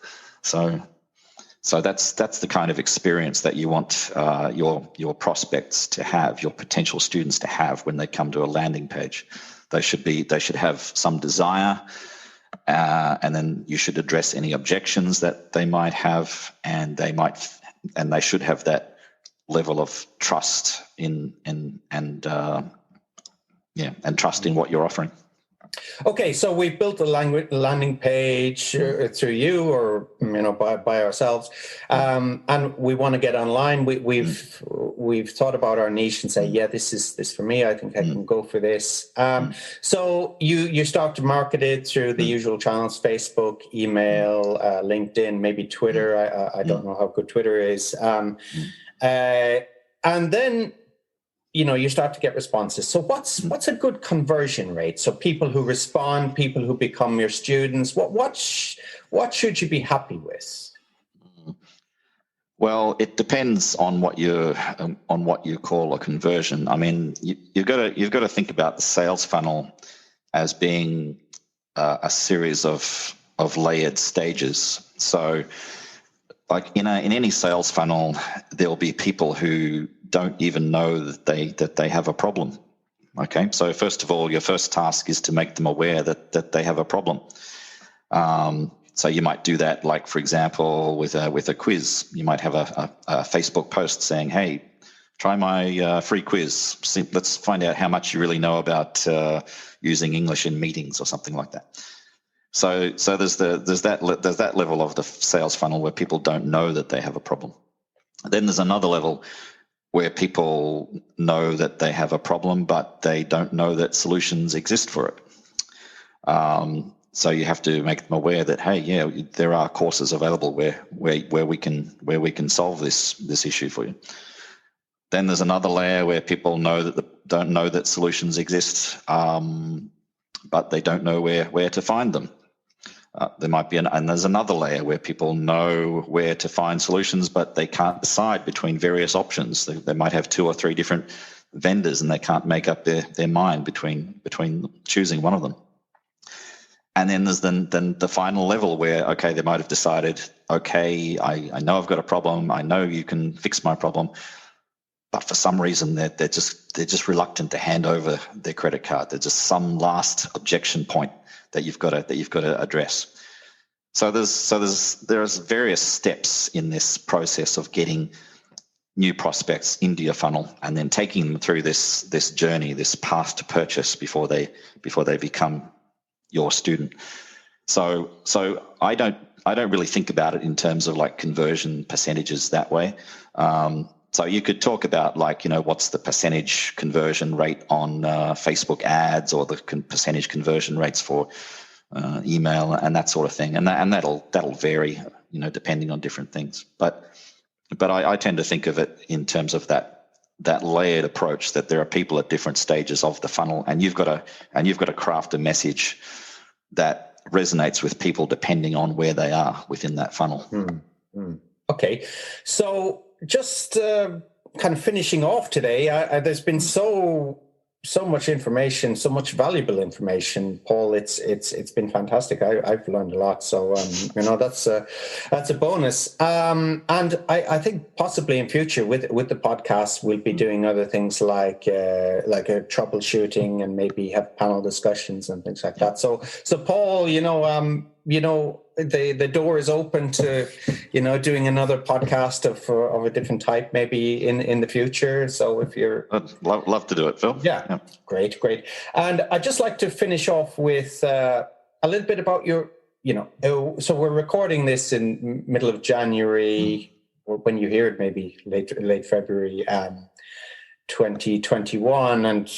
So that's the kind of experience that you want your prospects to have, your potential students to have when they come to a landing page. They should have some desire, and then you should address any objections that they might have, and they should have that level of trust and trust in what you're offering. Okay, so we've built a landing page through you or by ourselves, and we want to get online. We've thought about our niche and say, yeah, this is for me. I think I can go for this. So you start to market it through the usual channels: Facebook, email, LinkedIn, maybe Twitter. I don't know how good Twitter is, and then you start to get responses. So what's a good conversion rate? So people who respond, people who become your students, what should you be happy with? Well, it depends on what you call a conversion. I mean, you've got to think about the sales funnel as being a series of layered stages. So, like in any sales funnel, there'll be people who don't even know that they have a problem. Okay, so first of all, your first task is to make them aware that they have a problem. So you might do that, like for example, with a quiz. You might have a Facebook post saying, "Hey, try my free quiz. Let's find out how much you really know about using English in meetings," or something like that. So there's that level of the sales funnel where people don't know that they have a problem. Then there's another level where people know that they have a problem, but they don't know that solutions exist for it. So you have to make them aware that, hey, yeah, there are courses available where we can solve this issue for you. Then there's another layer where people don't know that solutions exist, but they don't know where to find them. There might be and there's another layer where people know where to find solutions, but they can't decide between various options. They might have 2 or 3 different vendors, and they can't make up their mind between choosing one of them. And then there's then the final level where, okay, they might have decided, okay, I know I've got a problem. I know you can fix my problem, but for some reason they're just reluctant to hand over their credit card. There's just some last objection point that you've got to address. So there's various steps in this process of getting new prospects into your funnel and then taking them through this journey, this path to purchase before they become your student. So I don't really think about it in terms of like conversion percentages that way. So you could talk about what's the percentage conversion rate on Facebook ads, or the percentage conversion rates for email and that sort of thing, and that'll vary, depending on different things. But I tend to think of it in terms of that that layered approach, that there are people at different stages of the funnel, and you've got to craft a message that resonates with people depending on where they are within that funnel. Okay, so just kind of finishing off today, there's been so much information, so much valuable information, Paul. It's been fantastic. I've learned a lot, so that's a bonus. And I think possibly in future with the podcast, we'll be doing other things like a troubleshooting and maybe have panel discussions and things like that. So Paul, the door is open to doing another podcast of a different type maybe in the future. So if you're, I'd love to do it, Phil. Yeah. Great. And I'd just like to finish off with a little bit about your, so we're recording this in middle of January, or when you hear it, maybe late February 2021, and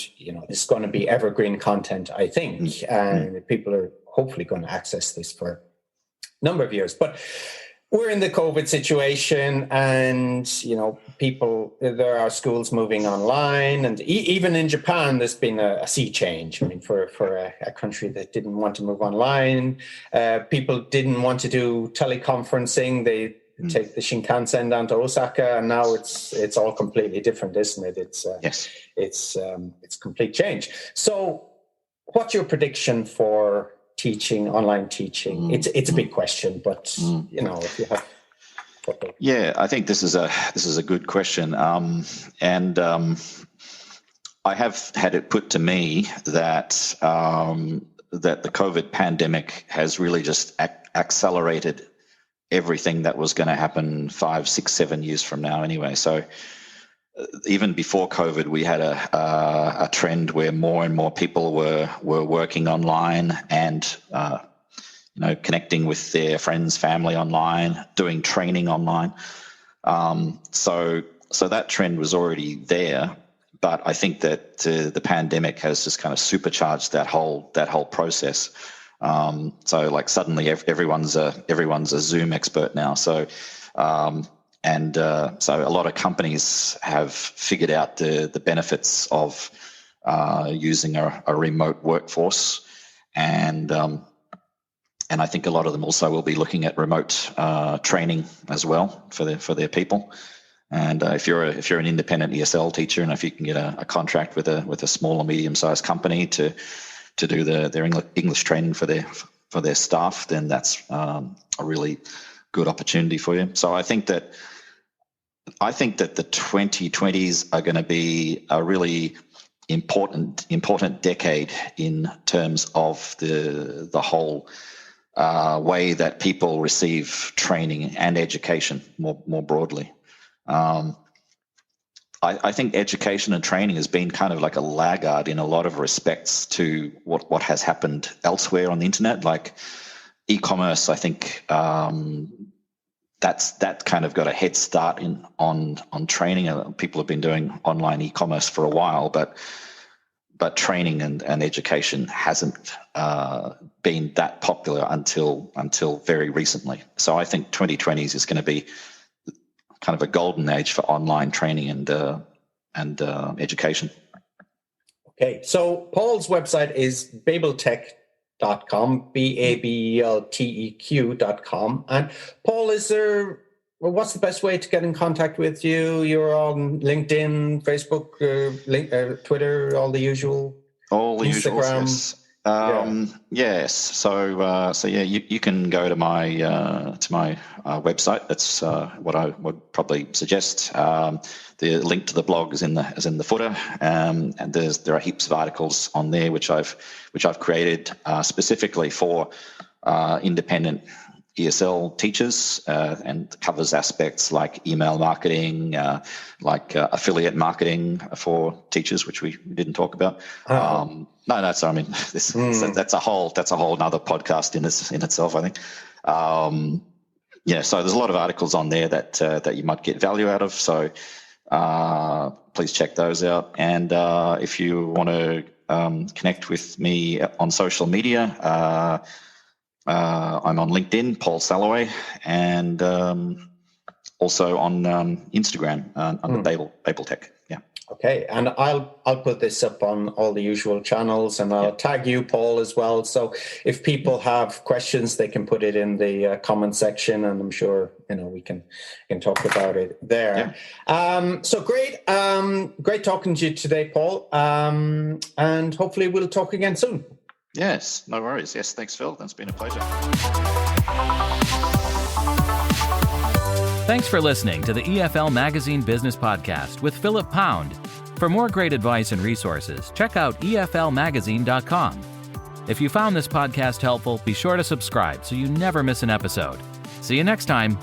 it's going to be evergreen content, I think, and people are hopefully going to access this for number of years. But we're in the COVID situation, and there are schools moving online, and even in Japan there's been a sea change. I mean, for a country that didn't want to move online, people didn't want to do teleconferencing. They take the Shinkansen down to Osaka, and now it's all completely different, isn't it? It's complete change. So what's your prediction for online teaching? It's a big question, but if you have. Yeah, I think this is a good question, and I have had it put to me that that the COVID pandemic has really just accelerated everything that was going to happen 5, 6, 7 years from now. Anyway, so even before COVID, we had a trend where more and more people were working online and connecting with their friends, family online, doing training online. So that trend was already there, but I think that the pandemic has just kind of supercharged that whole process. So like suddenly everyone's a Zoom expert now. So so a lot of companies have figured out the benefits of using a remote workforce, and I think a lot of them also will be looking at remote training as well for their people. And if you're an independent ESL teacher, and if you can get a contract with a small or medium sized company to do their English training for their staff, then that's a really good opportunity for you. So I think that the 2020s are going to be a really important decade in terms of the whole way that people receive training and education more broadly. I think education and training has been kind of like a laggard in a lot of respects to what has happened elsewhere on the internet, like e-commerce. I think that kind of got a head start on training. People have been doing online e-commerce for a while, but training and education hasn't been that popular until very recently. So I think 2020s is going to be kind of a golden age for online training and education. Okay, so Paul's website is babeltech.com, BABELTEQ.com. And Paul, what's the best way to get in contact with you? You're on LinkedIn, Facebook, Twitter, all the usual. All the Instagram. Usuals, yes. So you can go to my website. That's what I would probably suggest. The link to the blog is in the footer, and there are heaps of articles on there which I've created specifically for independent ESL teachers, and covers aspects like email marketing, like affiliate marketing for teachers, which we didn't talk about. That's a whole nother podcast in itself, I think. So there's a lot of articles on there that you might get value out of. So please check those out. And if you want to connect with me on social media, I'm on LinkedIn, Paul Salloway, and also on Instagram under Babel Tech. Yeah. Okay, and I'll put this up on all the usual channels, and I'll tag you, Paul, as well. So if people have questions, they can put it in the comment section, and I'm sure we can talk about it there. Yeah. So great, great talking to you today, Paul, and hopefully we'll talk again soon. Yes, no worries. Yes, thanks, Phil. That's been a pleasure. Thanks for listening to the EFL Magazine Business Podcast with Philip Pound. For more great advice and resources, check out eflmagazine.com. If you found this podcast helpful, be sure to subscribe so you never miss an episode. See you next time.